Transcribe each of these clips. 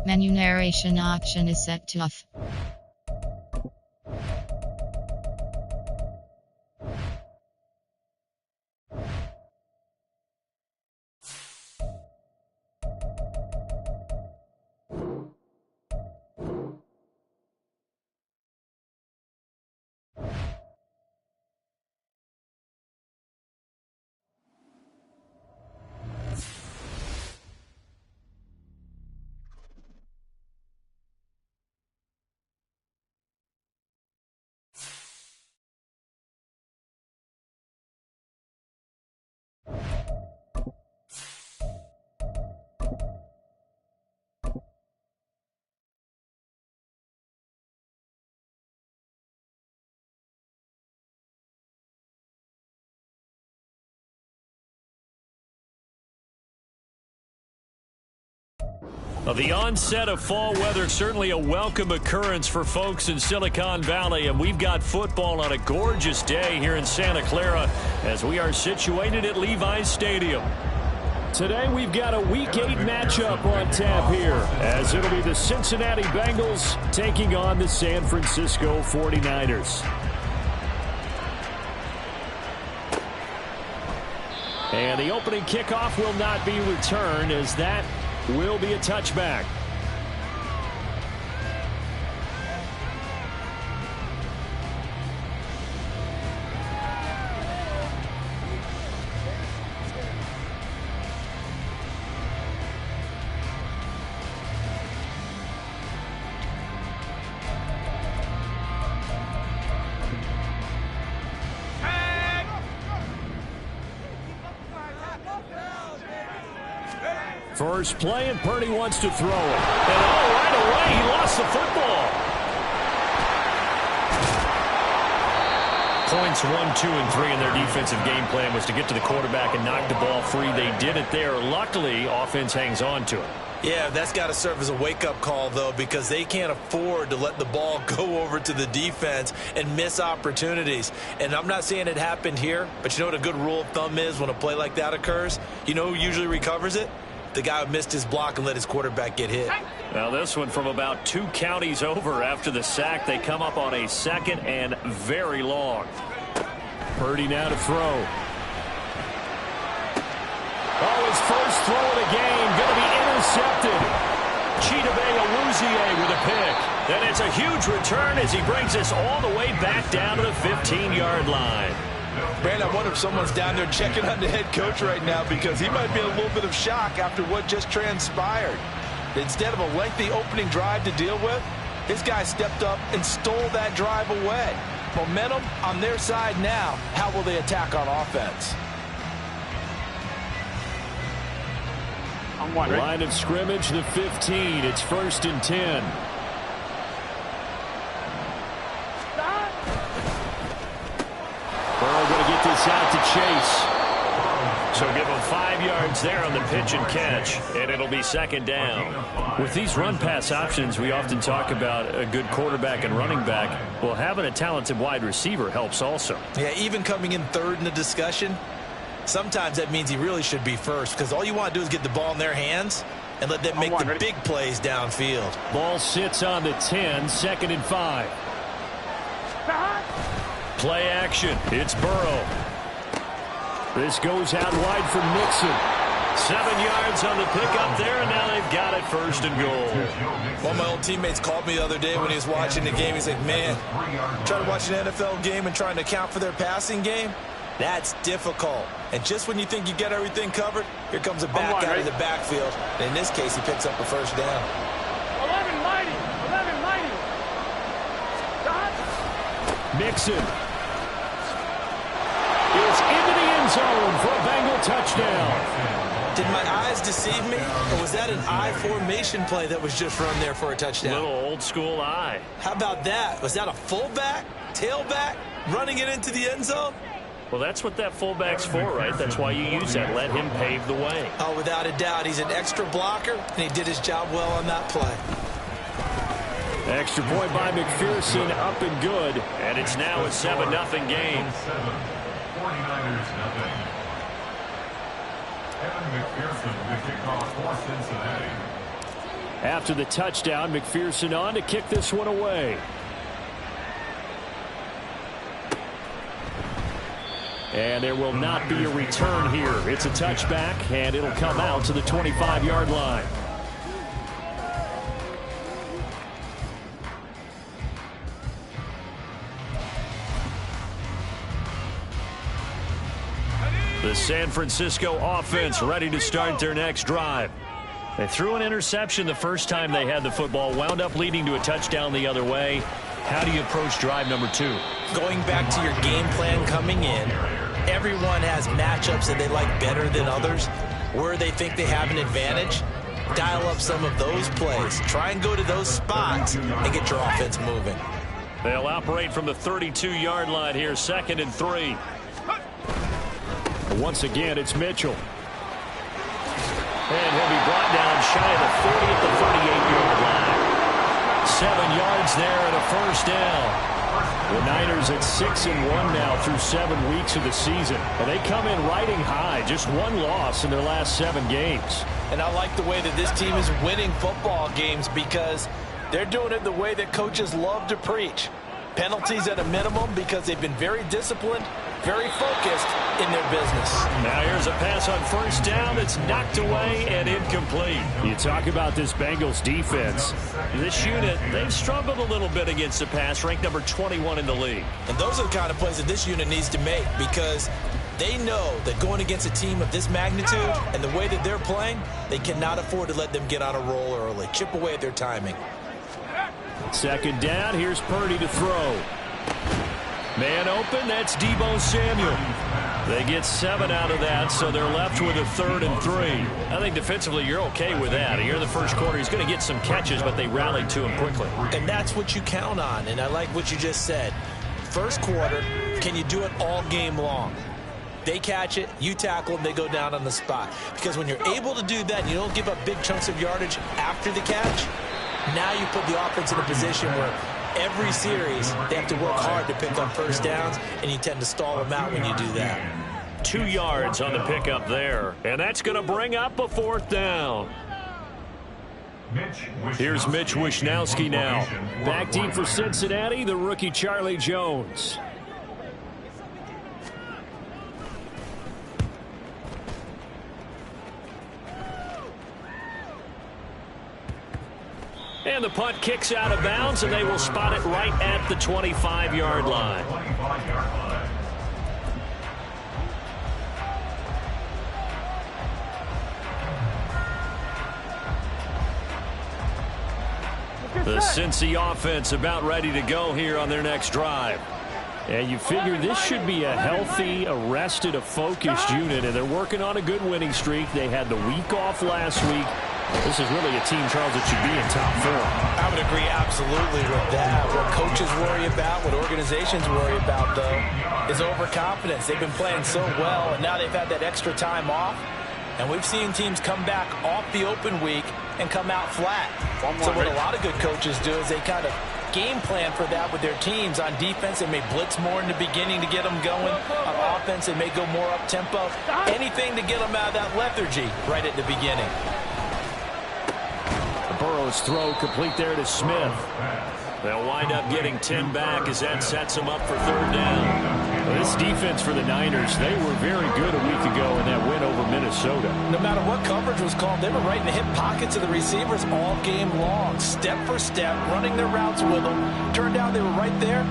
Menu narration option is set to off. Well, the onset of fall weather, certainly a welcome occurrence for folks in Silicon Valley, and we've got football on a gorgeous day here in Santa Clara as we are situated at Levi's Stadium. Today we've got a Week 8 matchup on tap here, as it'll be the Cincinnati Bengals taking on the San Francisco 49ers. And the opening kickoff will not be returned, as that will be a touchback. First play, and Purdy wants to throw it. And right away, he lost the football. Points 1, 2, and 3 in their defensive game plan was to get to the quarterback and knock the ball free. They did it there. Luckily, offense hangs on to it. Yeah, that's got to serve as a wake-up call, though, because they can't afford to let the ball go over to the defense and miss opportunities. And I'm not saying it happened here, but you know what a good rule of thumb is when a play like that occurs? You know who usually recovers it? The guy who missed his block and let his quarterback get hit. Now this one from about 2 counties over after the sack. They come up on a second and very long. Purdy now to throw. Oh, his first throw of the game going to be intercepted. Chidobe Awuzie with a pick. Then it's a huge return as he brings us all the way back down to the 15-yard line. Brandon, I wonder if someone's down there checking on the head coach right now, because he might be in a little bit of shock after what just transpired. Instead of a lengthy opening drive to deal with, his guy stepped up and stole that drive away. Momentum on their side now. How will they attack on offense? Line of scrimmage, the 15. It's 1st and 10. Burrow going to get this out to Chase. So give him 5 yards there on the pitch and catch, and it'll be 2nd down. With these run-pass options, we often talk about a good quarterback and running back. Well, having a talented wide receiver helps also. Yeah, even coming in 3rd in the discussion, sometimes that means he really should be first, because all you want to do is get the ball in their hands and let them make the big plays downfield. Ball sits on the 10, 2nd and 5. Play action. It's Burrow. This goes out wide for Mixon. 7 yards on the pickup there, and now they've got it 1st and goal. One of my old teammates called me the other day when he was watching the game. He's like, man, trying to watch an NFL game and trying to account for their passing game, that's difficult. And just when you think you get everything covered, here comes a back out of the backfield. And in this case, he picks up a 1st down. 11 mighty. Mixon is into the end zone for a Bengal touchdown. Did my eyes deceive me, or was that an I formation play that was just run there for a touchdown? Little old school eye. How about that? Was that a fullback, tailback, running it into the end zone? Well, that's what that fullback's for, right? That's why you use that. Let him pave the way. Oh, without a doubt. He's an extra blocker, and he did his job well on that play. Extra point by McPherson, up and good. And it's now a 7-0 game. 49ers nothing. Evan McPherson with the kickoff for Cincinnati. After the touchdown, McPherson on to kick this one away. And there will not be a return here. It's a touchback, and it'll come out to the 25-yard line. The San Francisco offense ready to start their next drive. They threw an interception the first time they had the football, wound up leading to a touchdown the other way. How do you approach drive number 2? Going back to your game plan coming in, everyone has matchups that they like better than others, where they think they have an advantage. Dial up some of those plays. Try and go to those spots and get your offense moving. They'll operate from the 32-yard line here, 2nd and 3. Once again, it's Mitchell. And he'll be brought down shy of the 40 at the 38-yard line. 7 yards there and a first down. The Niners at 6-1 now through 7 weeks of the season. And they come in riding high, just 1 loss in their last 7 games. And I like the way that this team is winning football games because they're doing it the way that coaches love to preach. Penalties at a minimum because they've been very disciplined, very focused in their business. Now here's a pass on first down that's knocked away and incomplete. You talk about this Bengals defense. This unit, they've struggled a little bit against the pass, ranked number 21 in the league. And those are the kind of plays that this unit needs to make because they know that going against a team of this magnitude and the way that they're playing, they cannot afford to let them get on a roll early. Chip away at their timing. 2nd down, here's Purdy to throw. Man open, that's Deebo Samuel. They get 7 out of that, so they're left with a 3rd and 3. I think defensively you're okay with that. Here in the first quarter, he's going to get some catches, but they rallied to him quickly. And that's what you count on, and I like what you just said. First quarter, can you do it all game long? They catch it, you tackle them, they go down on the spot. Because when you're able to do that and you don't give up big chunks of yardage after the catch, now you put the offense in a position where every series they have to work hard to pick up first downs, and you tend to stall them out when you do that. 2 yards on the pickup there, and that's going to bring up a 4th down. Here's Mitch Wishnowsky now. Back deep for Cincinnati, the rookie Charlie Jones. And the punt kicks out of bounds, and they will spot it right at the 25-yard line. The Cincy offense about ready to go here on their next drive. And you figure this should be a healthy, a rested, a focused unit, and they're working on a good winning streak. They had the week off last week. This is really a team, Charles, that should be in top form. I would agree absolutely with that. What coaches worry about, what organizations worry about, though, is overconfidence. They've been playing so well, and now they've had that extra time off. And we've seen teams come back off the open week and come out flat. So what a lot of good coaches do is they kind of game plan for that with their teams. On defense, they may blitz more in the beginning to get them going. On offense, they may go more up-tempo. Anything to get them out of that lethargy right at the beginning. Burrow's throw complete there to Smith. They'll wind up getting 10 back as that sets them up for 3rd down. Well, this defense for the Niners, they were very good a week ago in that win over Minnesota. No matter what coverage was called, they were right in the hip pockets of the receivers all game long. Step for step, running their routes with them. Turned out they were right there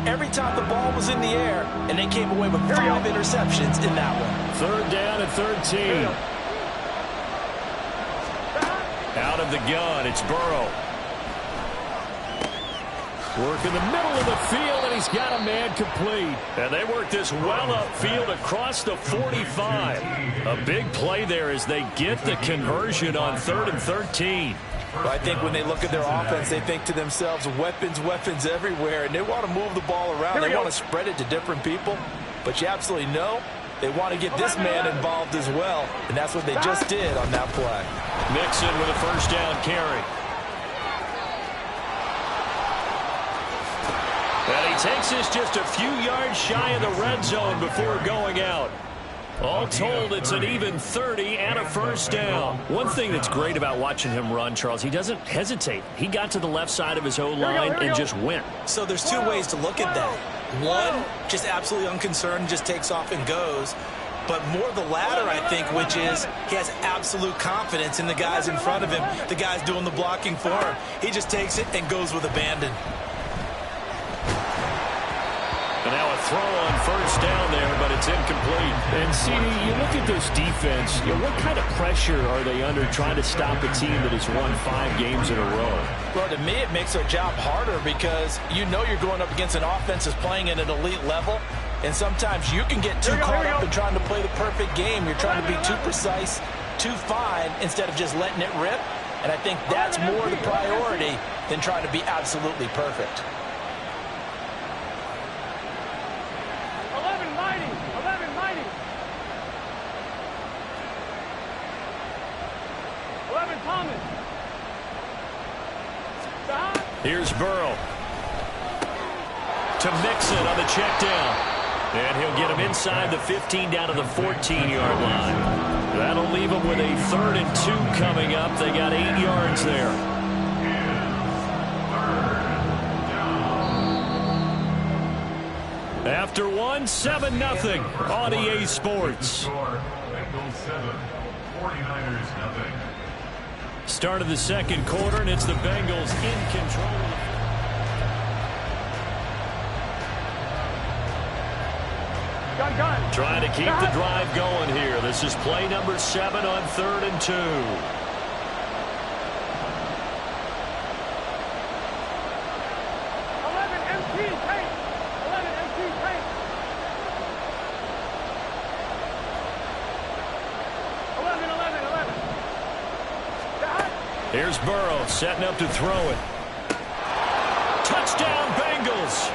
every time the ball was in the air, and they came away with 5 interceptions in that one. 3rd down and 13. Out of the gun, it's Burrow. Work in the middle of the field, and he's got a man complete. And they work this well upfield across the 45. A big play there as they get the conversion on 3rd and 13. Well, I think when they look at their offense, they think to themselves, weapons, weapons everywhere, and they want to move the ball around. They want to spread it to different people, but you absolutely know they want to get this man involved as well, and that's what they just did on that play. Mixon with a 1st down carry. And he takes this just a few yards shy of the red zone before going out. All told, it's an even 30 and a first down. One thing that's great about watching him run, Charles, he doesn't hesitate. He got to the left side of his O-line and just went. So there's two ways to look at that. One, just absolutely unconcerned, just takes off and goes. But more the latter, I think, which is he has absolute confidence in the guys in front of him, the guys doing the blocking for him. He just takes it and goes with abandon. And now a throw on first down there, but it's incomplete. And see, you look at this defense, what kind of pressure are they under trying to stop a team that has won 5 games in a row? Well, to me, it makes their job harder because you know you're going up against an offense that's playing at an elite level. And sometimes you can get too caught up in trying to play the perfect game. You're trying to be too precise, too fine, instead of just letting it rip. And I think that's more the priority than trying to be absolutely perfect. 11 mighty. 11 mighty. 11 Thomas. Here's Burrow to Mixon on the check down. And he'll get him inside the 15 down to the 14-yard line. That'll leave him with a 3rd and 2 coming up. They got 8 yards there. After 1, 7-0 on EA Sports. Bengals 7, 49ers nothing. Start of the second quarter, and it's the Bengals in control. Gun. Trying to keep the drive going here. This is play number 7 on 3rd and 2. 11 MT tank. 11 MT tank. 11. Here's Burrow setting up to throw it. Touchdown Bengals.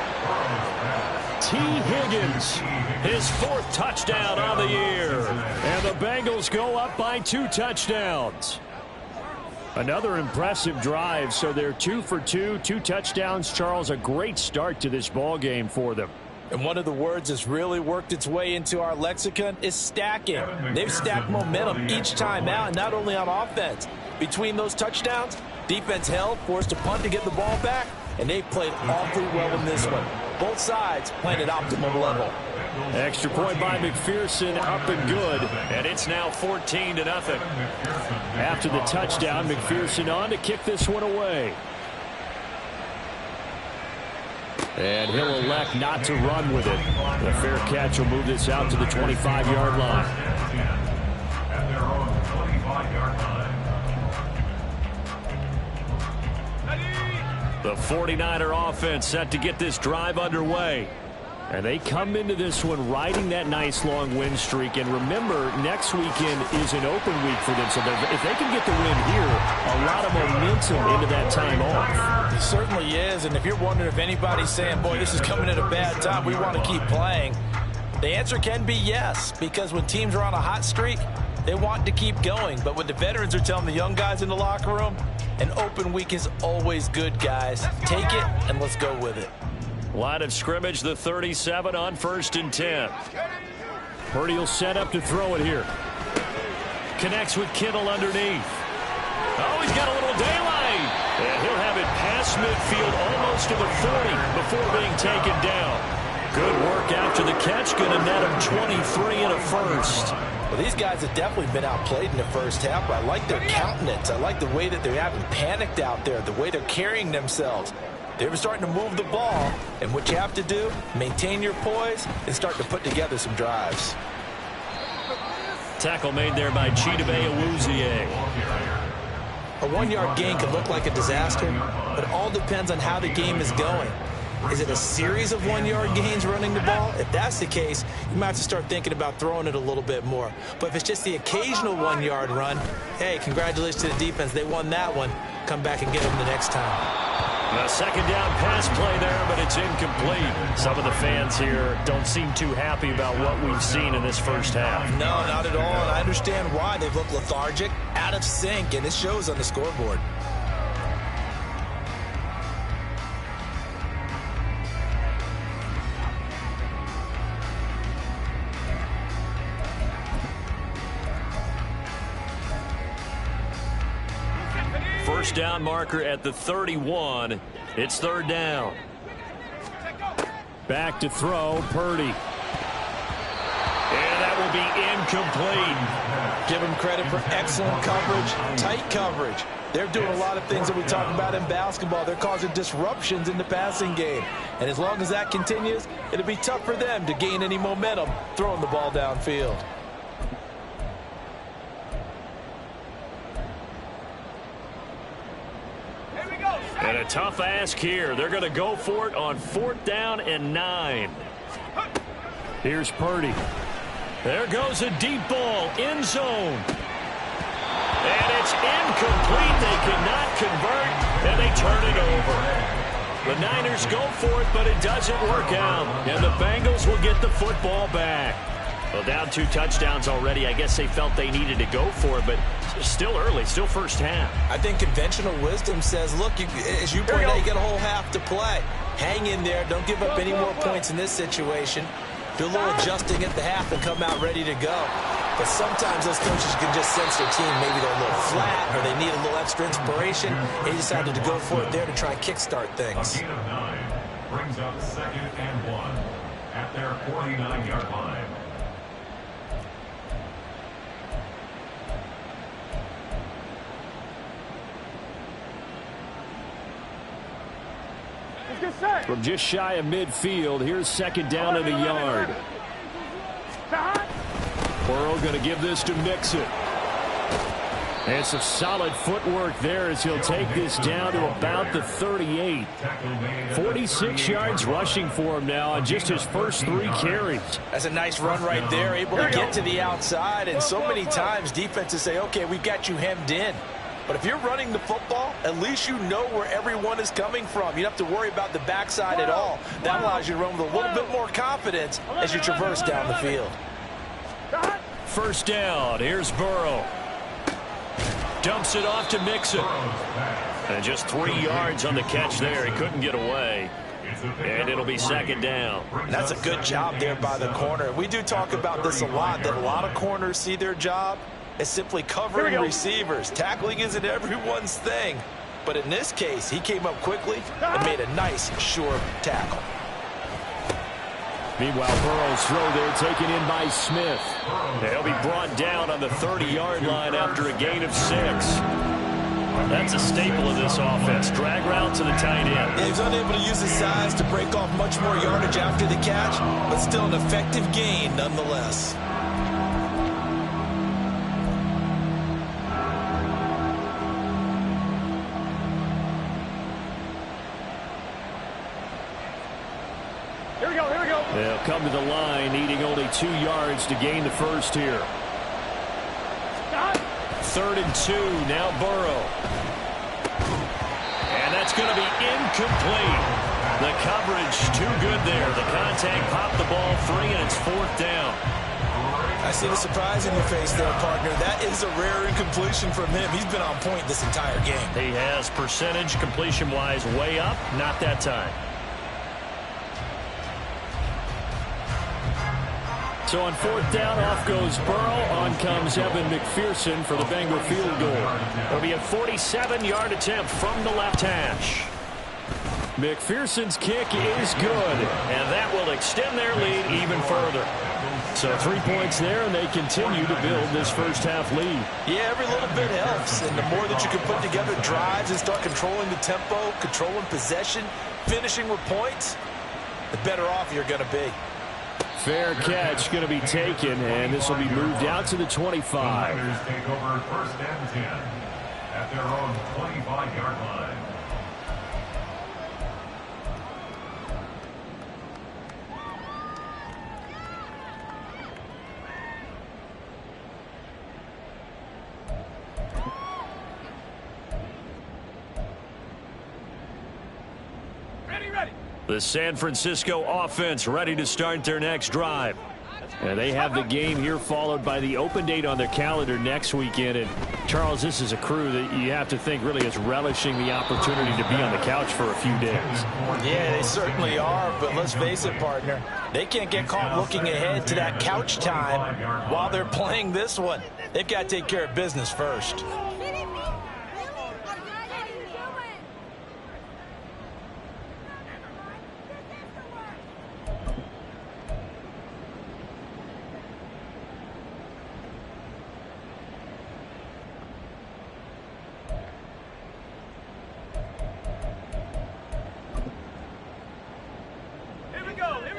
T. Higgins, his 4th touchdown on the year. And the Bengals go up by 2 touchdowns. Another impressive drive, so they're 2 for 2, 2 touchdowns. Charles, a great start to this ball game for them. And one of the words that's really worked its way into our lexicon is stacking. They've stacked momentum each time out, and not only on offense. Between those touchdowns, defense held, forced a punt to get the ball back, and they played awfully well in this one. Both sides playing at optimum level. Extra point by McPherson, up and good, and it's now 14-0. After the touchdown, McPherson on to kick this one away. And he'll elect not to run with it. The fair catch will move this out to the 25-yard line. At their own 25-yard line. The 49er offense set to get this drive underway. And they come into this one riding that nice long win streak. And remember, next weekend is an open week for them. So if they can get the win here, a lot of momentum into that time off. It certainly is. And if you're wondering if anybody's saying, boy, this is coming at a bad time, we want to keep playing, the answer can be yes. Because when teams are on a hot streak, they want to keep going. But what the veterans are telling the young guys in the locker room, an open week is always good, guys. Take it and let's go with it. Line of scrimmage, the 37 on 1st and 10. Purdy will set up to throw it here. Connects with Kittle underneath. Oh, he's got a little daylight. And he'll have it past midfield almost to the 40 before being taken down. Good work after the catch. Going to net him 23 and a first. Well, these guys have definitely been outplayed in the first half, but I like their countenance. I like the way that they haven't panicked out there, the way they're carrying themselves. They're starting to move the ball, and what you have to do, maintain your poise and start to put together some drives. Tackle made there by Chidobe Awuzie. A 1-yard gain could look like a disaster, but it all depends on how the game is going. Is it a series of 1-yard gains running the ball? If that's the case, you might have to start thinking about throwing it a little bit more. But if it's just the occasional 1-yard run, hey, congratulations to the defense. They won that one. Come back and get them the next time. A second down pass play there, but it's incomplete. Some of the fans here don't seem too happy about what we've seen in this first half. No, not at all, and I understand why. They've looked lethargic, out of sync, and it shows on the scoreboard. first down marker at the 31. It's third down. Back to throw, Purdy. And that will be incomplete. Give them credit for excellent coverage, tight coverage. They're doing a lot of things that we talk about in basketball. They're causing disruptions in the passing game. And as long as that continues, it'll be tough for them to gain any momentum throwing the ball downfield. And a tough ask here. They're going to go for it on 4th down and 9. Here's Purdy. There goes a deep ball, end zone. And it's incomplete. They cannot convert, and they turn it over. The Niners go for it, but it doesn't work out. And the Bengals will get the football back. Well, down 2 touchdowns already. I guess they felt they needed to go for it, but still early, still first half. I think conventional wisdom says, look, as you point out, you get a whole half to play. Hang in there. Don't give up any more points in this situation. Do a little adjusting at the half and come out ready to go. But sometimes those coaches can just sense their team. Maybe they're a little flat or they need a little extra inspiration. They decided to go for it there to try and kickstart things. A gain of 9 brings up 2nd and 1 at their 49-yard line. From just shy of midfield, here's 2nd down and a yard. Burrow going to give this to Mixon. And some solid footwork there as he'll take this down to about the 38. 46 yards rushing for him now on just his first 3 carries. That's a nice run right there, able to get to the outside. And so many times defenses say, okay, we've got you hemmed in. But if you're running the football, at least you know where everyone is coming from. You don't have to worry about the backside at all. That allows you to run with a little bit more confidence as you traverse down the field. First down. Here's Burrow. Dumps it off to Mixon. And just 3 yards on the catch there. He couldn't get away. And it'll be 2nd down. That's a good job there by the corner. We do talk about this a lot, that a lot of corners see their job as simply covering receivers. Tackling isn't everyone's thing. But in this case, he came up quickly and made a nice, sure tackle. Meanwhile, Burrow's throw there taken in by Smith. He'll be brought down on the 30-yard line after a gain of 6. That's a staple of this offense. Drag route to the tight end. Yeah, he's unable to use his size to break off much more yardage after the catch, but still an effective gain nonetheless. They'll come to the line, needing only 2 yards to gain the first here. 3rd and 2, now Burrow. And that's going to be incomplete. The coverage too good there. The contact popped the ball free, and it's 4th down. I see the surprise in your face there, partner. That is a rare incompletion from him. He's been on point this entire game. He has percentage completion-wise way up, not that time. So on 4th down, off goes Burrow. On comes Evan McPherson for the Bengal field goal. It'll be a 47-yard attempt from the left hash. McPherson's kick is good, and that will extend their lead even further. So 3 points there, and they continue to build this first half lead. Yeah, every little bit helps, and the more that you can put together drives and start controlling the tempo, controlling possession, finishing with points, the better off you're going to be. Fair catch going to be taken, and this will be moved out to the 25. The Niners take over 1st and 10 at their own 25-yard line. The San Francisco offense ready to start their next drive. And they have the game here followed by the open date on their calendar next weekend. And Charles, this is a crew that you have to think really is relishing the opportunity to be on the couch for a few days. Yeah, they certainly are, but let's face it, partner. They can't get caught looking ahead to that couch time while they're playing this one. They've got to take care of business first.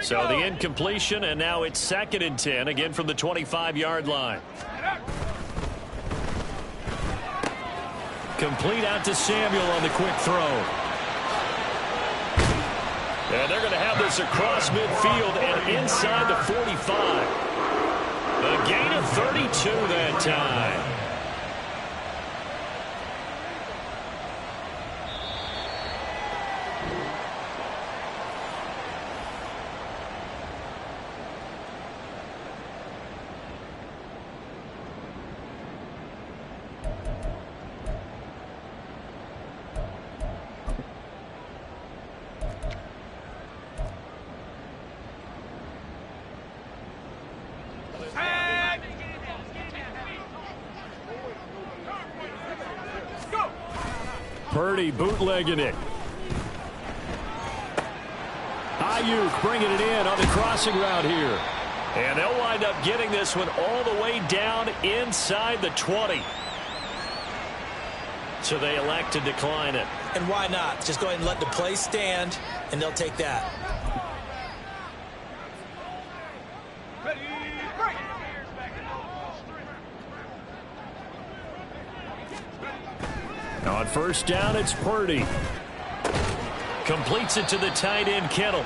So the incompletion, and now it's 2nd and 10, again from the 25-yard line. Complete out to Samuel on the quick throw. And they're going to have this across midfield and inside the 45. A gain of 32 that time. Purdy bootlegging it. Ayuk bringing it in on the crossing route here. And they'll wind up getting this one all the way down inside the 20. So they elect to decline it. And why not? Just go ahead and let the play stand, and they'll take that. On first down, it's Purdy. Completes it to the tight end, Kittle.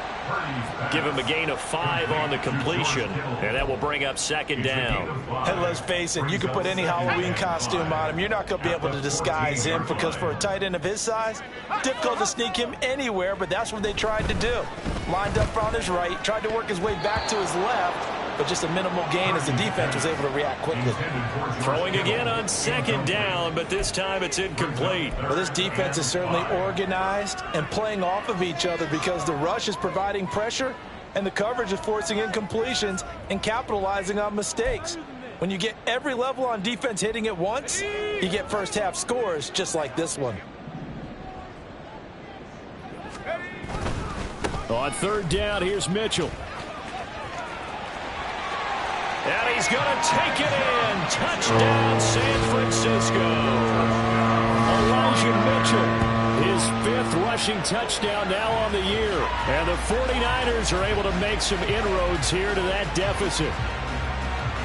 Give him a gain of 5 on the completion, and that will bring up 2nd down. And let's face it, you can put any Halloween costume on him. You're not going to be able to disguise him because for a tight end of his size, difficult to sneak him anywhere, but that's what they tried to do. Lined up on his right, tried to work his way back to his left, but just a minimal gain as the defense was able to react quickly. Throwing again on 2nd down, but this time it's incomplete. Well, this defense is certainly organized and playing off of each other because the rush is providing pressure and the coverage is forcing incompletions and capitalizing on mistakes. When you get every level on defense hitting at once, you get first half scores just like this one. On 3rd down, here's Mitchell. And he's going to take it in. Touchdown, San Francisco. Elijah Mitchell, his 5th rushing touchdown now on the year. And the 49ers are able to make some inroads here to that deficit.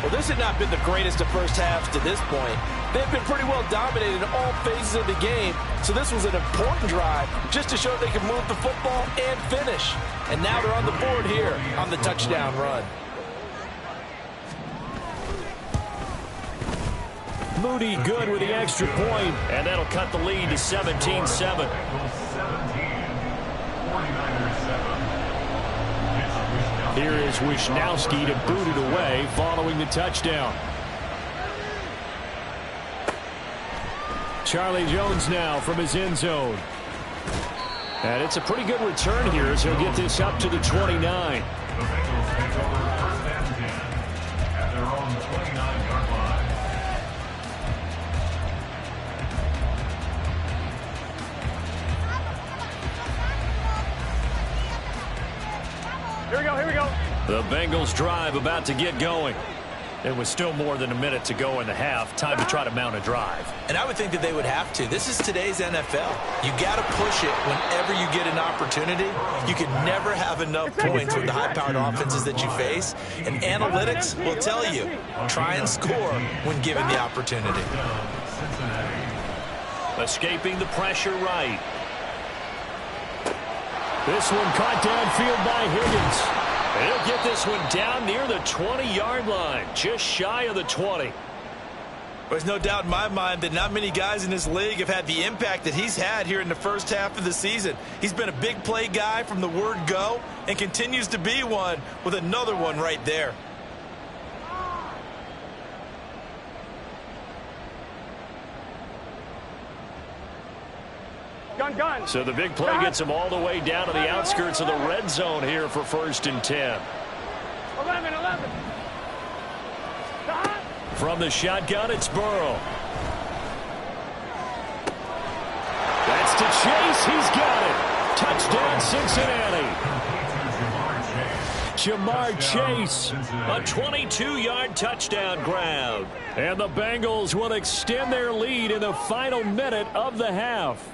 Well, this had not been the greatest of first halves to this point. They've been pretty well dominated in all phases of the game, so this was an important drive just to show they can move the football and finish. And now they're on the board here on the touchdown run. Moody good with the extra point, and that'll cut the lead to 17-7. Here is Wisnowski to boot it away following the touchdown. Charlie Jones now from his end zone. And it's a pretty good return here as he'll get this up to the 29. Here we go. The Bengals drive about to get going. It was still more than a minute to go in the half. Time to try to mount a drive. And I would think that they would have to. This is today's NFL. You got to push it whenever you get an opportunity. You can never have enough points with the high-powered offenses that you face. And analytics will tell you, try and score when given the opportunity. Escaping the pressure right. This one caught downfield by Higgins. And he'll get this one down near the 20-yard line, just shy of the 20. There's no doubt in my mind that not many guys in this league have had the impact that he's had here in the first half of the season. He's been a big play guy from the word go and continues to be one with another one right there. Gun. So the big play gets him all the way down to the outskirts of the red zone here for 1st and 10. 11. From the shotgun, it's Burrow. That's to Chase. He's got it. Touchdown, Cincinnati. Jamar Chase, a 22-yard touchdown grab. And the Bengals will extend their lead in the final minute of the half.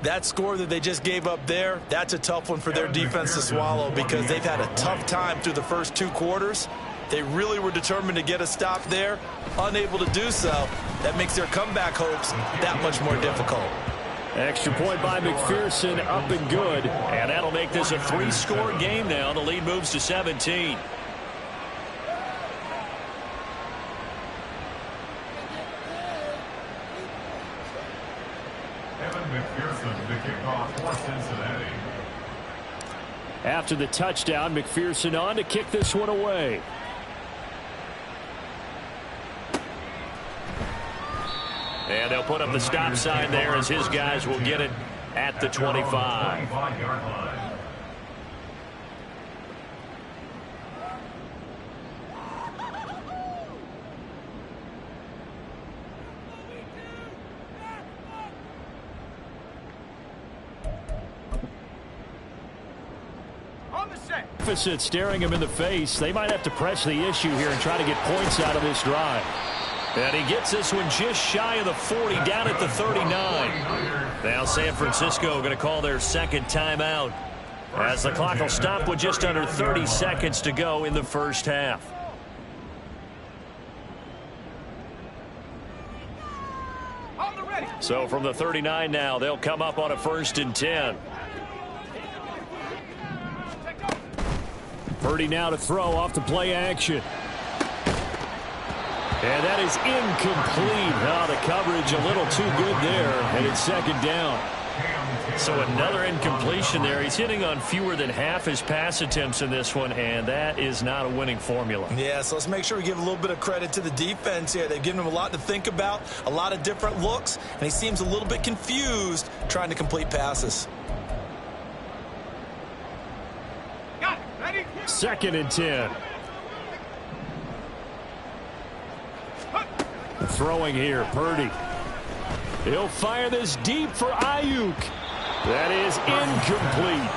That score that they just gave up there, that's a tough one for their defense to swallow because they've had a tough time through the first 2 quarters. They really were determined to get a stop there, unable to do so. That makes their comeback hopes that much more difficult. Extra point by McPherson, up and good. And that'll make this a 3-score game now. The lead moves to 17. McPherson to kick off for Cincinnati. After the touchdown, McPherson on to kick this one away. And they'll put up the stop sign there as his guys will get it at the 25. Deficit staring him in the face. They might have to press the issue here and try to get points out of this drive. And he gets this one just shy of the 40, down at the 39. Now San Francisco going to call their second timeout as the clock will stop with just under 30 seconds to go in the first half. So from the 39 now, they'll come up on a 1st and 10. Purdy now to throw off the play action. And that is incomplete. Oh, the coverage a little too good there, and it's 2nd down. So another incompletion there. He's hitting on fewer than half his pass attempts in this one, and that is not a winning formula. Yeah, so let's make sure we give a little bit of credit to the defense here. They've given him a lot to think about, a lot of different looks, and he seems a little bit confused trying to complete passes. 2nd and 10. Throwing here, Purdy. He'll fire this deep for Ayuk. That is incomplete.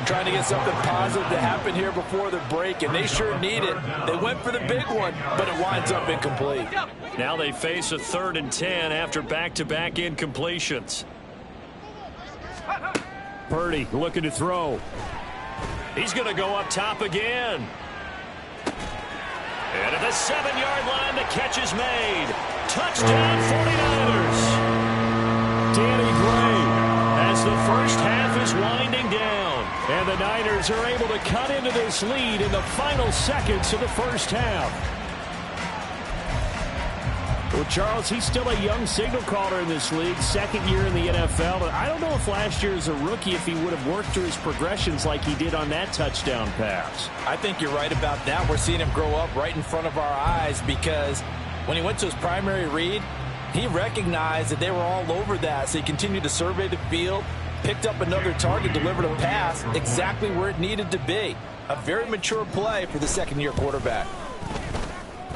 Trying to get something positive to happen here before the break, and they sure need it. They went for the big one, but it winds up incomplete. Now they face a 3rd and 10 after back-to-back incompletions. Purdy looking to throw. He's going to go up top again. And at the 7-yard line, the catch is made. Touchdown, 49ers. Danny Gray as the first half is winding down. And the Niners are able to cut into this lead in the final seconds of the first half. Well, Charles, he's still a young signal caller in this league, 2nd year in the NFL. But I don't know if last year as a rookie if he would have worked through his progressions like he did on that touchdown pass. I think you're right about that. We're seeing him grow up right in front of our eyes because when he went to his primary read, he recognized that they were all over that. So he continued to survey the field, picked up another target, delivered a pass exactly where it needed to be. A very mature play for the 2nd-year quarterback.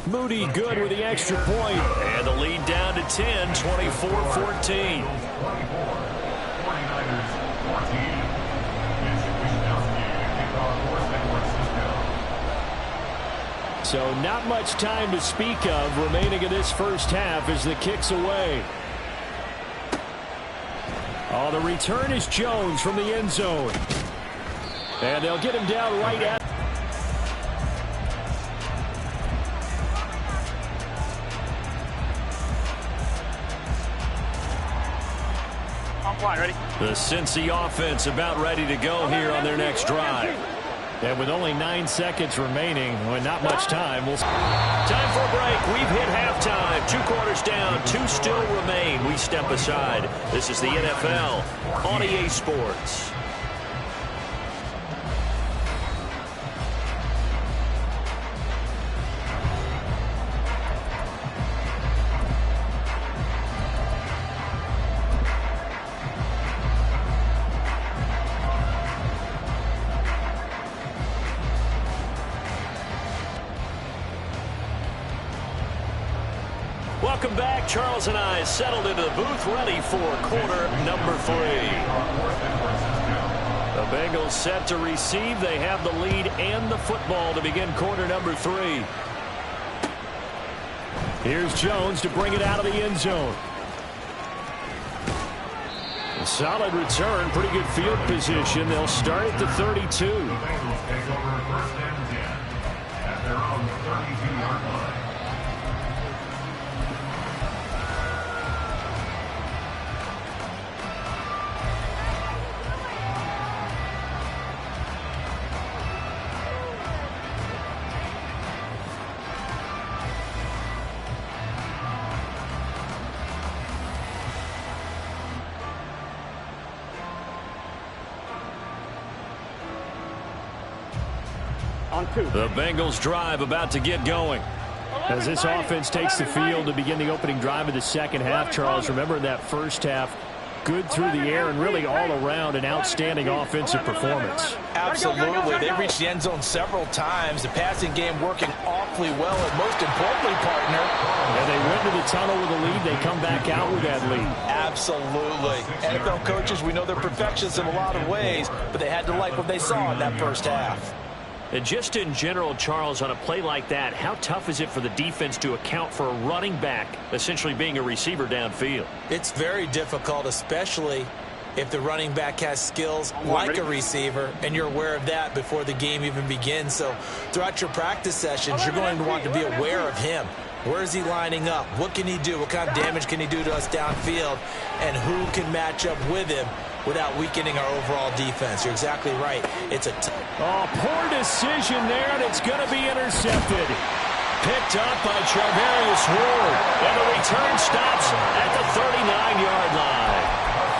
Moody good with the extra point. And the lead down to 10, 24-14. So not much time to speak of remaining in this first half as the kick's away. Oh, the return is Jones from the end zone. And they'll get him down right at. Ready? The Cincy offense about ready to go here on their next drive. And with only 9 seconds remaining, well, not much time. Time for a break. We've hit halftime. 2 quarters down. 2 still remain. We step aside. This is the NFL on EA Sports. Welcome back. Charles and I settled into the booth ready for quarter number 3. The Bengals set to receive. They have the lead and the football to begin quarter number 3. Here's Jones to bring it out of the end zone. Solid return, pretty good field position. They'll start at the 32. The Bengals take over 1st and 10 at their own 32-yard line. The Bengals drive about to get going. As this offense takes the field to begin the opening drive of the second half, Charles, remember in that first half, good through the air and really all around an outstanding offensive performance. Absolutely. They reached the end zone several times. The passing game working awfully well, and most importantly, partner. And they went to the tunnel with a lead. They come back out with that lead. Absolutely. NFL coaches, we know they're perfectionists in a lot of ways, but they had to like what they saw in that first half. And just in general, Charles, on a play like that, how tough is it for the defense to account for a running back essentially being a receiver downfield? It's very difficult, especially if the running back has skills like a receiver, and you're aware of that before the game even begins. So throughout your practice sessions, you're going to want to be aware of him. Where is he lining up? What can he do? What kind of damage can he do to us downfield? And who can match up with him without weakening our overall defense? You're exactly right. It's a poor decision there, and it's going to be intercepted. Picked up by Charvarius Ward, and the return stops at the 39-yard line.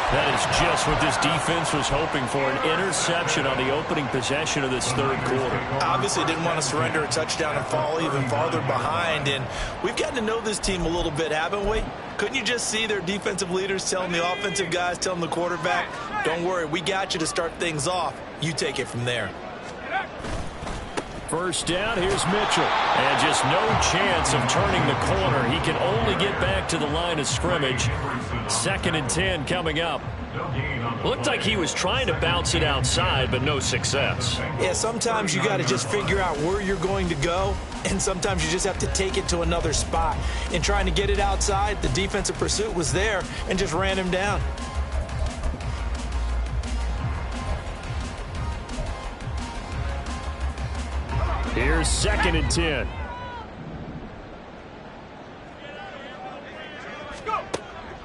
That is just what this defense was hoping for, an interception on the opening possession of this third quarter. Obviously didn't want to surrender a touchdown and fall even farther behind, and we've gotten to know this team a little bit, haven't we? Couldn't you just see their defensive leaders telling the offensive guys, telling the quarterback, don't worry, we got you to start things off. You take it from there. First down, here's Mitchell. And just no chance of turning the corner. He can only get back to the line of scrimmage. 2nd and 10 coming up. Looked like he was trying to bounce it outside, but no success. Yeah, sometimes you got to just figure out where you're going to go, and sometimes you just have to take it to another spot. In trying to get it outside, the defensive pursuit was there and just ran him down. Here's 2nd and 10.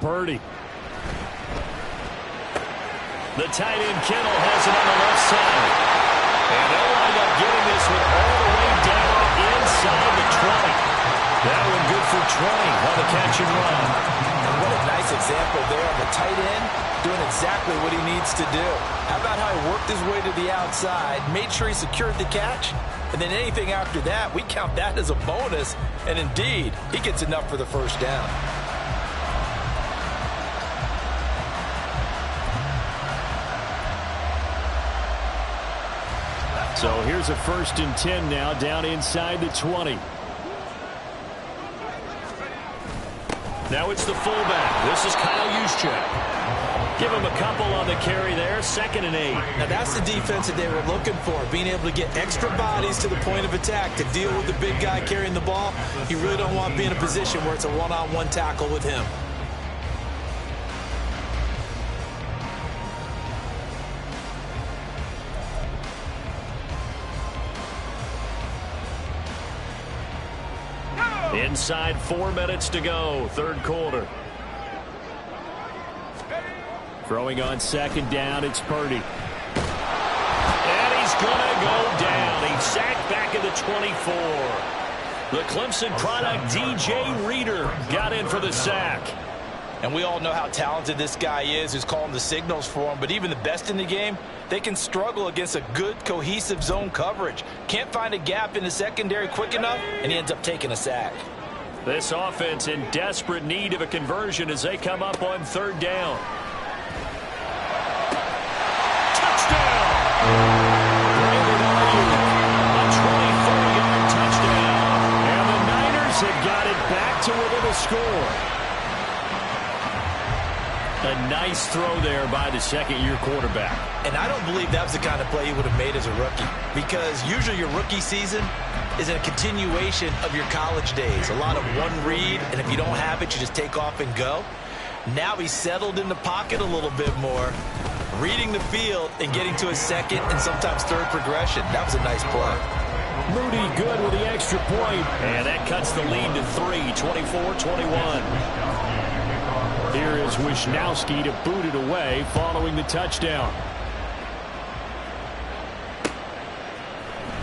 Purdy. The tight end Kittle has it on the left side. And they'll wind up getting this one all the way down inside the 20. That one good for 20 on the catch and run. And what a nice example there of the tight end doing exactly what he needs to do. How about how he worked his way to the outside, made sure he secured the catch, and then anything after that, we count that as a bonus. And indeed, he gets enough for the first down. So here's a 1st and 10 now, down inside the 20. Now it's the fullback. This is Kyle Juszczyk. Give him a couple on the carry there. 2nd and 8. Now that's the defense that they were looking for, being able to get extra bodies to the point of attack to deal with the big guy carrying the ball. You really don't want to be in a position where it's a one-on-one tackle with him. Inside 4 minutes to go, third quarter. Throwing on 2nd down, it's Purdy. And he's going to go down. He's sacked back at the 24. The Clemson product, DJ Reader, got in for the sack. And we all know how talented this guy is who's calling the signals for him. But even the best in the game, they can struggle against a good, cohesive zone coverage. Can't find a gap in the secondary quick enough, and he ends up taking a sack. This offense in desperate need of a conversion as they come up on 3rd down. Touchdown! Brandon Ayuk, a 24-yard touchdown. And the Niners have got it back to within a score. A nice throw there by the second-year quarterback. And I don't believe that was the kind of play he would have made as a rookie, because usually your rookie season is a continuation of your college days. A lot of one read, and if you don't have it, you just take off and go. Now he's settled in the pocket a little bit more, reading the field and getting to his second and sometimes third progression. That was a nice play. Moody good with the extra point. And that cuts the lead to 3, 24-21. Here is Wisnowski to boot it away following the touchdown.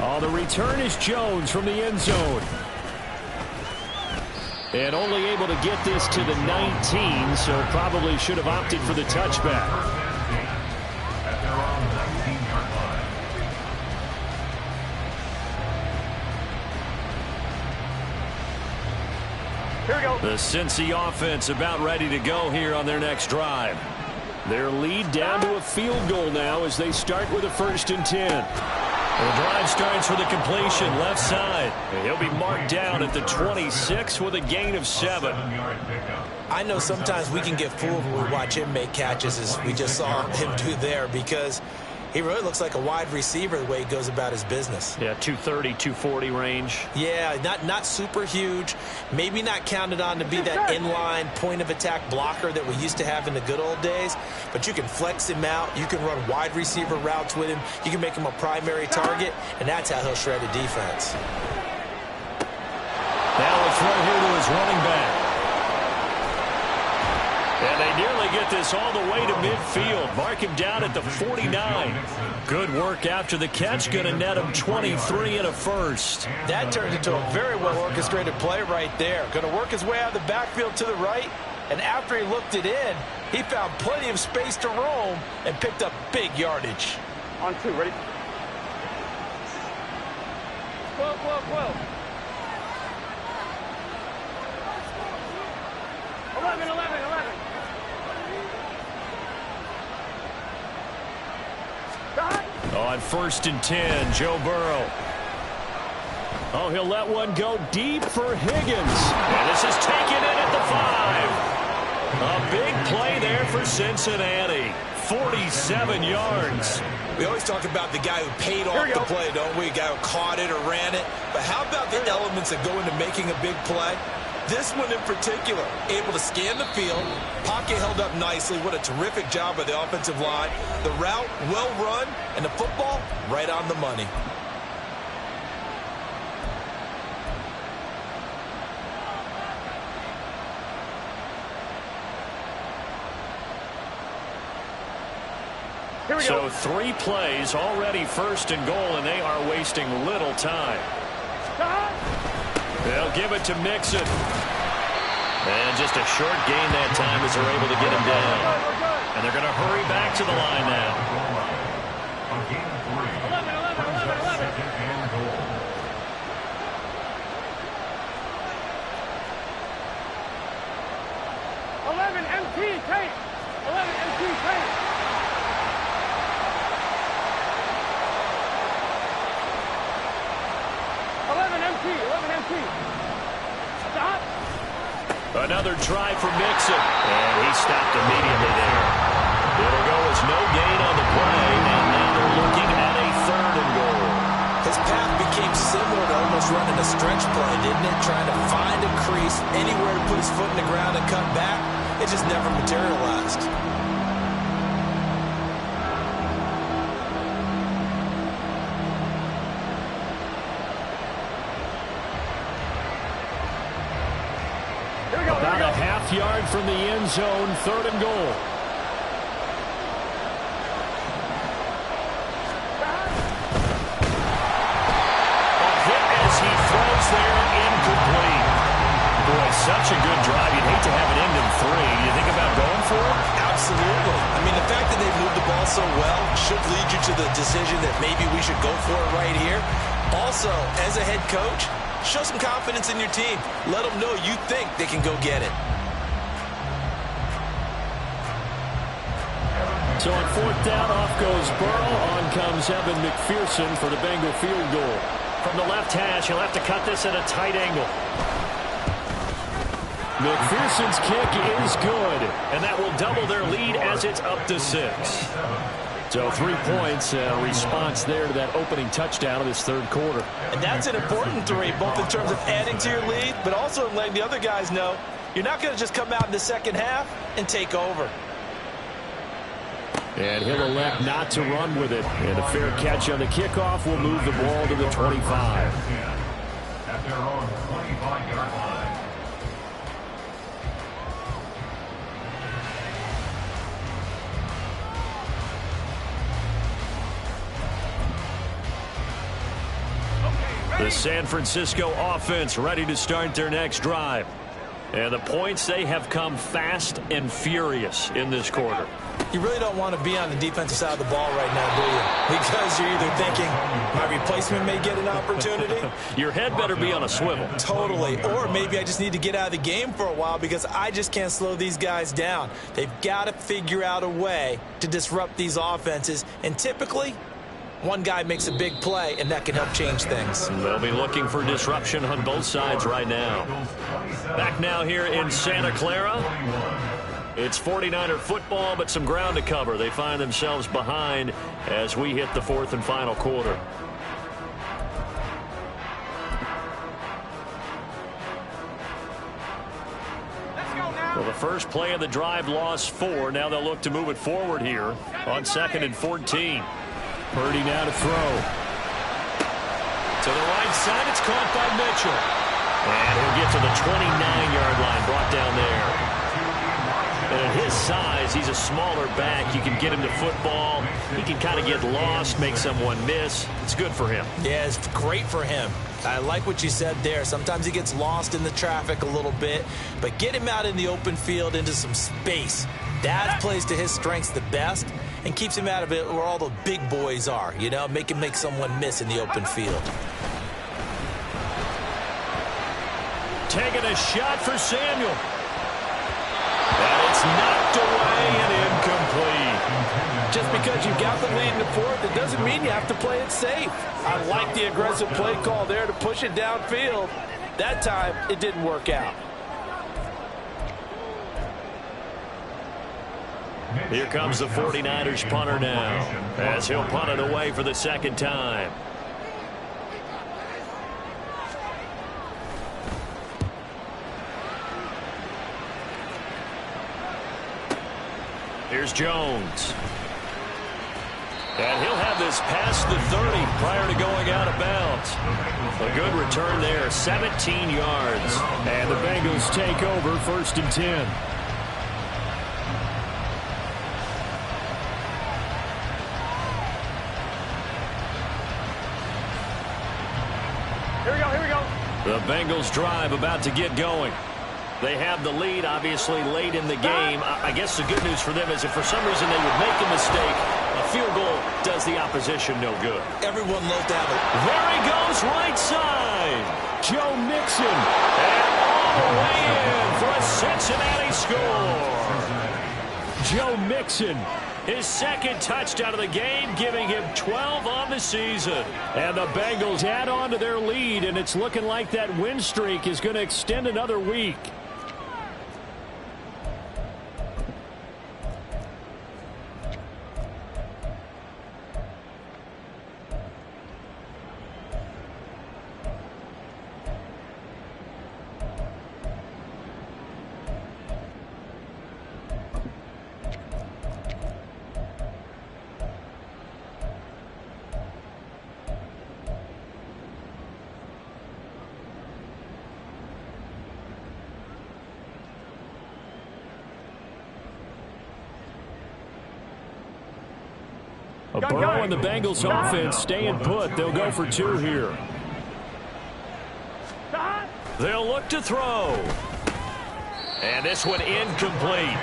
Oh, the return is Jones from the end zone. And only able to get this to the 19, so probably should have opted for the touchback. Here we go. The Cincy offense about ready to go here on their next drive. Their lead down to a field goal now as they start with a 1st and 10. The drive starts with a completion left side. He'll be marked down at the 26 with a gain of 7. I know sometimes we can get fooled when we watch him make catches, as we just saw him do there, because he really looks like a wide receiver the way he goes about his business. Yeah, 230, 240 range. Yeah, not super huge. Maybe not counted on to be that inline point-of-attack blocker that we used to have in the good old days. But you can flex him out. You can run wide receiver routes with him. You can make him a primary target, and that's how he'll shred a defense. Now a throw here to his running back. And they nearly get this all the way to midfield. Mark him down at the 49. Good work after the catch. Going to net him 23 and a first. That turned into a very well-orchestrated play right there. Going to work his way out of the backfield to the right. And after he looked it in, he found plenty of space to roam and picked up big yardage. On 2, ready? 12, 12, 12. 11, 11, 11. On 1st and 10, Joe Burrow. Oh, he'll let one go deep for Higgins. And this is taken in at the 5. A big play there for Cincinnati. 47 yards. We always talk about the guy who paid off the play, don't we? A guy who caught it or ran it. But how about the elements that go into making a big play? This one in particular, able to scan the field, pocket held up nicely. What a terrific job by the offensive line. The route, well run, and the football, right on the money. Here we So go. 3 plays, already 1st and goal, and they are wasting little time. They'll give it to Mixon. And just a short gain that time as they're able to get him down. And they're going to hurry back to the line now. 11, 11, 11, 11. 11 MT tape. 11 MT tape. 11 MT. Stop. Another try for Mixon. And he stopped immediately there. It'll go as no gain on the play. And now they're looking at a 3rd and goal. His path became similar to almost running a stretch play, didn't it? Trying to find a crease, anywhere to put his foot in the ground and cut back. It just never materialized. About a half-yard from the end zone, 3rd and goal. A hit as he throws there, incomplete. Boy, such a good drive. You'd hate to have it end in 3. Do you think about going for it? Absolutely. I mean, the fact that they've moved the ball so well should lead you to the decision that maybe we should go for it right here. Also, as a head coach, show some confidence in your team. Let them know you think they can go get it. So on 4th down, off goes Burrow. On comes Evan McPherson for the Bengal field goal. From the left hash, he'll have to cut this at a tight angle. McPherson's kick is good, and that will double their lead as it's up to 6. So 3 points, response there to that opening touchdown of this 3rd quarter. And that's an important 3, both in terms of adding to your lead, but also letting the other guys know You're not going to just come out in the second half and take over. And he'll elect not to run with it. And a fair catch on the kickoff will move the ball to the 25. At their own 25-yard line. The San Francisco offense ready to start their next drive. And the points, they have come fast and furious in this quarter. You really don't want to be on the defensive side of the ball right now, do you? Because you're either thinking, my replacement may get an opportunity. Your head better be on a swivel. Totally. Or maybe I just need to get out of the game for a while because I just can't slow these guys down. They've got to figure out a way to disrupt these offenses. And typically, one guy makes a big play, and that can help change things. They'll be looking for disruption on both sides right now. Back now here in Santa Clara. It's 49er football, but some ground to cover. They find themselves behind as we hit the fourth and final quarter. Well, the first play of the drive lost 4. Now they'll look to move it forward here on 2nd and 14. Purdy now to throw. To the right side, it's caught by Mitchell. And he'll get to the 29-yard line, brought down there. And at his size, he's a smaller back. You can get him to football. He can kind of get lost, make someone miss. It's good for him. Yeah, it's great for him. I like what you said there. Sometimes he gets lost in the traffic a little bit, but get him out in the open field into some space. That plays to his strengths the best and keeps him out of it where all the big boys are, you know, make him make someone miss in the open field. Taking a shot for Samuel. And it's knocked away and incomplete. Just because you've got the lead in the fourth, it doesn't mean you have to play it safe. I like the aggressive play call there to push it downfield. That time, it didn't work out. Here comes the 49ers punter now, as he'll punt it away for the second time. Here's Jones. And he'll have this past the 30 prior to going out of bounds. A good return there, 17 yards. And the Bengals take over 1st and 10. Here we go, here we go. The Bengals drive about to get going. They have the lead, obviously, late in the game. I guess the good news for them is if for some reason they would make a mistake, a field goal does the opposition no good. Everyone loves to have it. There he goes, right side. Joe Mixon. And all the way in for a Cincinnati score. Joe Mixon, his second touchdown of the game, giving him 12 on the season. And the Bengals add on to their lead, and it's looking like that win streak is going to extend another week. Burrow and the Bengals offense staying put. They'll go for 2 here. They'll look to throw. And this one incomplete.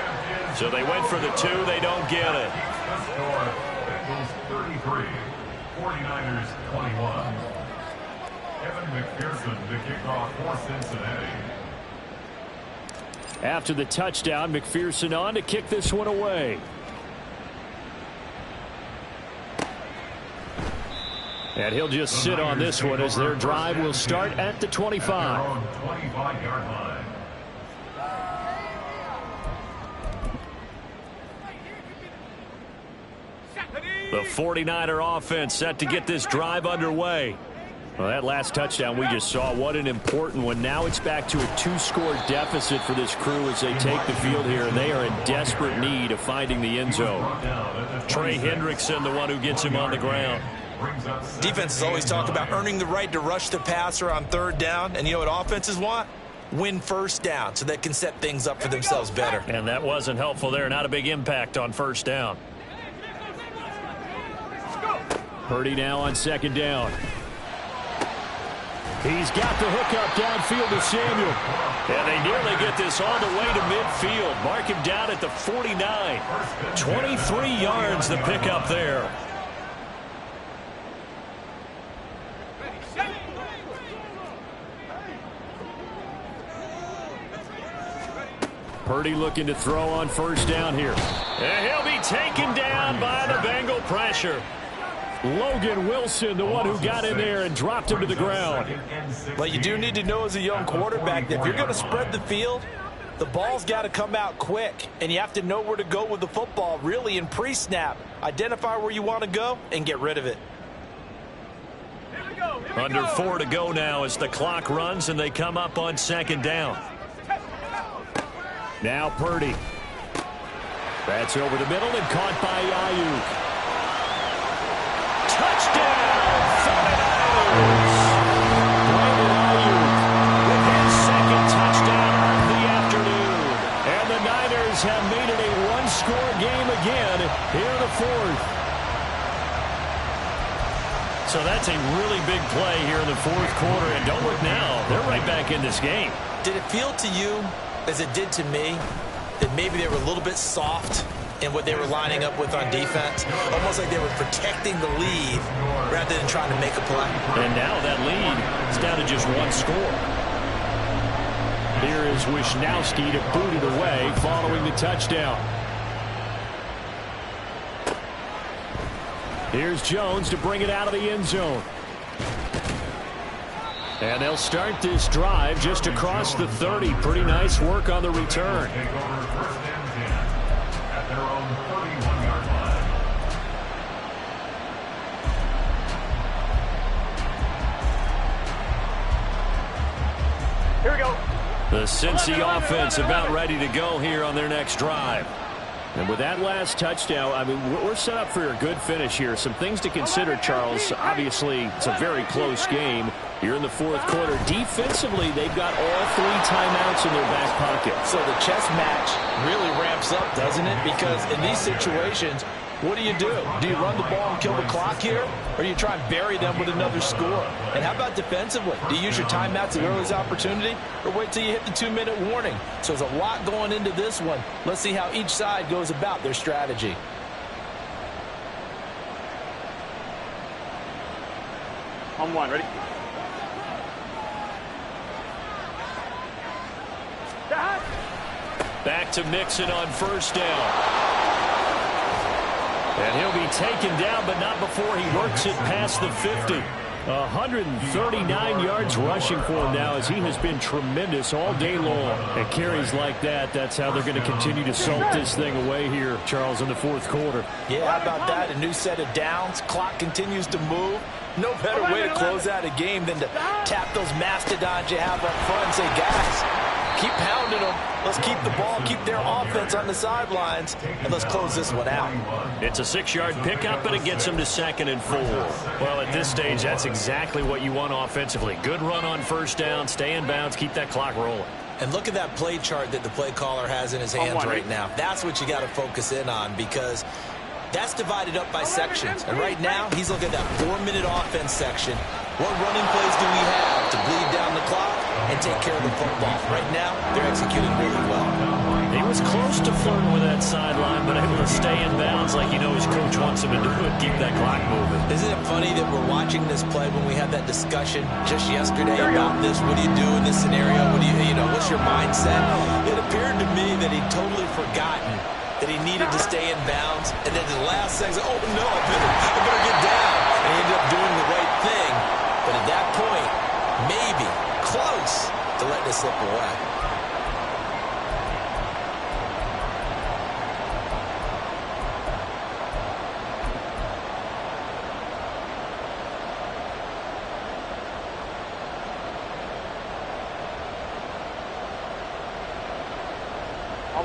So they went for the 2. They don't get it. Bengals 33, 49ers 21. Evan McPherson, the kickoff for Cincinnati. After the touchdown, McPherson on to kick this one away. And he'll just sit on this one as their drive will start at the 25. 25-yard line. The 49er offense set to get this drive underway. Well, that last touchdown we just saw, what an important one. Now it's back to a 2-score deficit for this crew as they take the field here, and they are in desperate need of finding the end zone. Trey Hendrickson, the one who gets him on the ground. Defenses always talk about earning the right to rush the passer on 3rd down, and you know what offenses want? Win 1st down so they can set things up for themselves better. And that wasn't helpful there. Not a big impact on 1st down. Purdy now on 2nd down. He's got the hookup downfield to Samuel. And they nearly get this all the way to midfield. Mark him down at the 49. 23 yards the pickup there. Purdy looking to throw on 1st down here. And he'll be taken down by the Bengal pressure. Logan Wilson, the one who got in there and dropped him to the ground. But you do need to know as a young quarterback that if you're going to spread the field, the ball's got to come out quick. And you have to know where to go with the football, really, in pre-snap. Identify where you want to go and get rid of it. Under 4 to go now as the clock runs and they come up on 2nd down. Now Purdy. That's over the middle and caught by Ayuk. Touchdown, 49ers. Brandon Ayuk with his 2nd touchdown of the afternoon. And the Niners have made it a 1-score game again here in the 4th. So that's a really big play here in the 4th quarter. And don't look now, they're right back in this game. Did it feel to you, as it did to me, that maybe they were a little bit soft in what they were lining up with on defense? Almost like they were protecting the lead rather than trying to make a play. And now that lead is down to just 1 score. Here is Wisnowski to boot it away following the touchdown. Here's Jones to bring it out of the end zone. And they'll start this drive just across the 30. Pretty nice work on the return. Here we go. The Cincy offense about ready to go here on their next drive. And with that last touchdown, I mean, we're set up for a good finish here. Some things to consider, Charles. Obviously, it's a very close game. You're in the 4th quarter. Defensively, they've got all 3 timeouts in their back pocket. So the chess match really ramps up, doesn't it? Because in these situations, what do? Do you run the ball and kill the clock here? Or do you try and bury them with another score? And how about defensively? Do you use your timeouts at earliest opportunity? Or wait till you hit the 2-minute warning? So there's a lot going into this one. Let's see how each side goes about their strategy. On 1, ready? Back to Mixon on 1st down. And he'll be taken down, but not before he works it past the 50. 139 yards rushing for him now as he has been tremendous all day long. And carries like that, that's how they're going to continue to salt this thing away here, Charles, in the 4th quarter. Yeah, how about that? A new set of downs. Clock continues to move. No better way to close out a game than to tap those mastodons you have up front and say, guys, keep pounding them. Let's keep the ball, keep their offense on the sidelines, and let's close this one out. It's a 6-yard pickup, and it gets them to 2nd and 4. Well, at this stage, that's exactly what you want offensively. Good run on 1st down, stay in bounds, keep that clock rolling. And look at that play chart that the play caller has in his hands right now. That's what you got to focus in on, because that's divided up by sections. And right now, he's looking at that 4-minute offense section. What running plays do we have to bleed down the clock and take care of the football? Right now, they're executing really well. He was close to flirting with that sideline, but able to stay in bounds like you know his coach wants him to do and keep that clock moving. Isn't it funny that we're watching this play when we had that discussion just yesterday about this? What do you do in this scenario? What do you know, what's your mindset? It appeared to me that he'd totally forgotten that he needed to stay in bounds, and then the last second, oh no, I better get down. And he ended up doing the right thing. But at that point, maybe close to letting it slip away.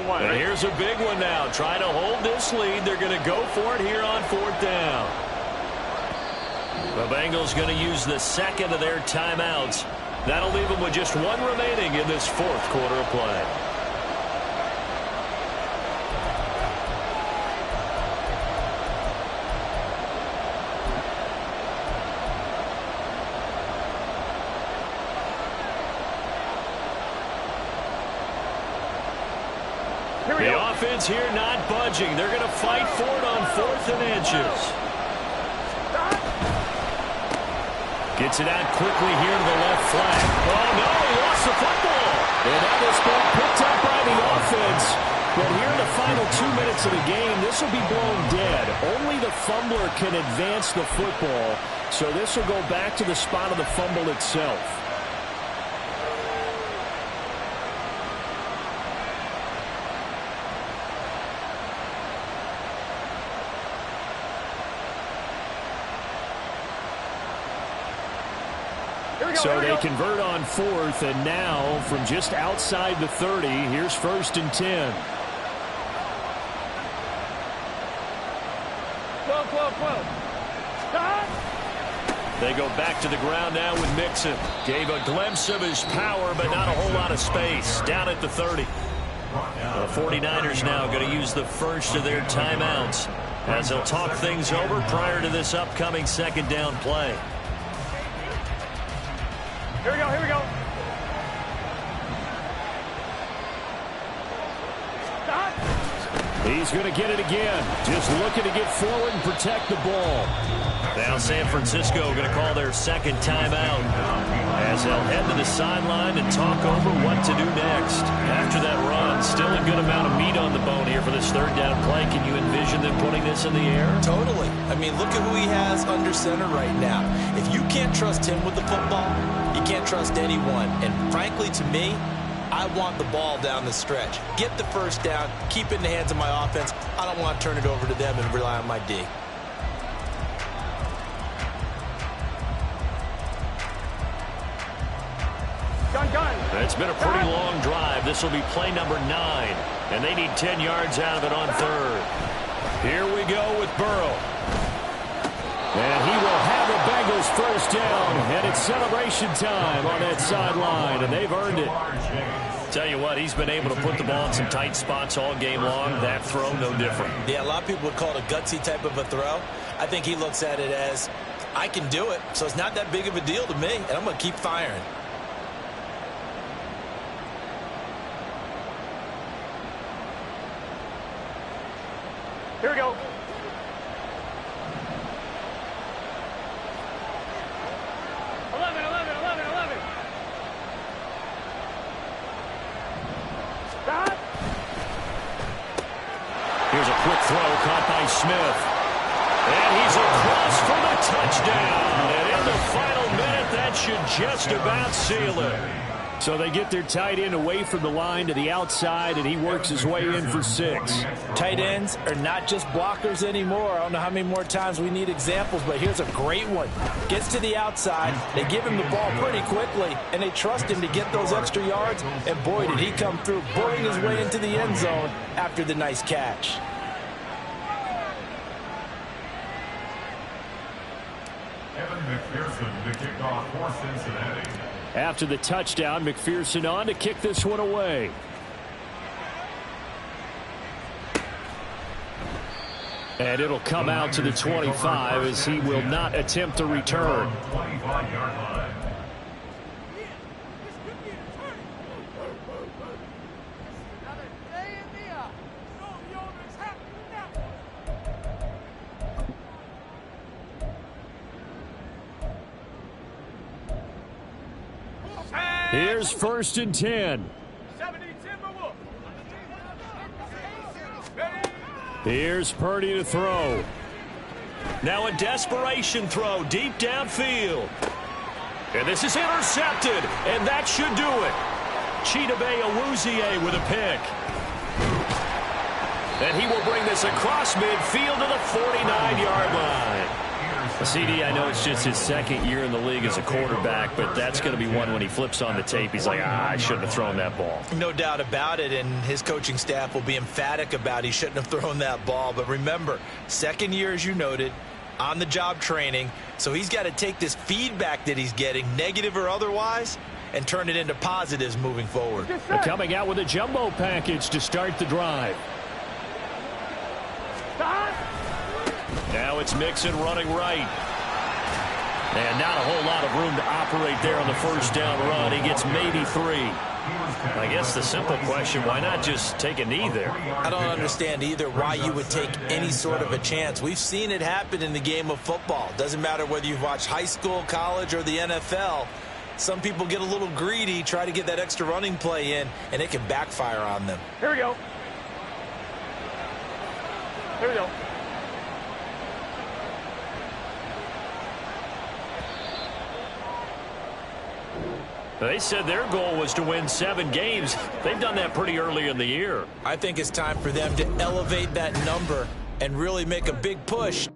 On one. And here's a big one now. Trying to hold this lead. They're going to go for it here on 4th down. The Bengals going to use the second of their timeouts. That'll leave them with just one remaining in this 4th quarter of play. The offense here not budging. They're going to fight for it on 4th and inches. Gets it out quickly here to the left flank. Oh, no, he lost the football. And that was been picked up by the offense. But here in the final 2 minutes of the game, this will be blown dead. Only the fumbler can advance the football. So this will go back to the spot of the fumble itself. So they convert on 4th, and now from just outside the 30, here's 1st and 10. They go back to the ground now with Mixon. Gave a glimpse of his power, but not a whole lot of space. Down at the 30. The 49ers now going to use the first of their timeouts as they'll talk things over prior to this upcoming 2nd down play. Here we go, here we go. He's going to get it again. Just looking to get forward and protect the ball. Now San Francisco going to call their 2nd timeout as they'll head to the sideline and talk over what to do next. After that run, still a good amount of meat on the bone here for this 3rd down play. Can you envision them putting this in the air? Totally. I mean, look at who he has under center right now. If you can't trust him with the football, you can't trust anyone. And frankly, to me, I want the ball down the stretch. Get the 1st down, keep it in the hands of my offense. I don't want to turn it over to them and rely on my D. It's been a pretty long drive. This will be play number 9, and they need 10 yards out of it on 3rd. Here we go with Burrow. And he will have the Bengals 1st down, and it's celebration time on that sideline, and they've earned it. Tell you what, he's been able to put the ball in some tight spots all game long. That throw, no different. Yeah, a lot of people would call it a gutsy type of a throw. I think he looks at it as, I can do it, so it's not that big of a deal to me, and I'm going to keep firing. Here we go. Here's a quick throw caught by Smith. And he's across for the touchdown. And in the final minute, that should just about seal it. So they get their tight end away from the line to the outside, and he works his way in for 6. Tight ends are not just blockers anymore. I don't know how many more times we need examples, but here's a great one. Gets to the outside, they give him the ball pretty quickly, and they trust him to get those extra yards, and boy, did he come through, bullying his way into the end zone after the nice catch. Evan McPherson to kick off for Cincinnati. After the touchdown, McPherson on to kick this one away. And it'll come out to the 25 as he will not attempt to return. 25-yard line. Here's 1st and 10. Here's Purdy to throw. Now a desperation throw deep downfield. And this is intercepted, and that should do it. Chidobe Awuzie with a pick. And he will bring this across midfield to the 49-yard line. CD, I know it's just his second year in the league as a quarterback, but that's going to be one when he flips on the tape. He's like, I shouldn't have thrown that ball. No doubt about it, and his coaching staff will be emphatic about he shouldn't have thrown that ball. But remember, second year, as you noted, on-the-job training, so he's got to take this feedback that he's getting, negative or otherwise, and turn it into positives moving forward. They're coming out with a jumbo package to start the drive. Now it's Mixon running right. And not a whole lot of room to operate there on the first down run. He gets maybe 3. I guess the simple question, why not just take a knee there? I don't understand either why you would take any sort of a chance. We've seen it happen in the game of football. Doesn't matter whether you've watched high school, college, or the NFL. Some people get a little greedy, try to get that extra running play in, and it can backfire on them. Here we go. Here we go. They said their goal was to win 7 games. They've done that pretty early in the year. I think it's time for them to elevate that number and really make a big push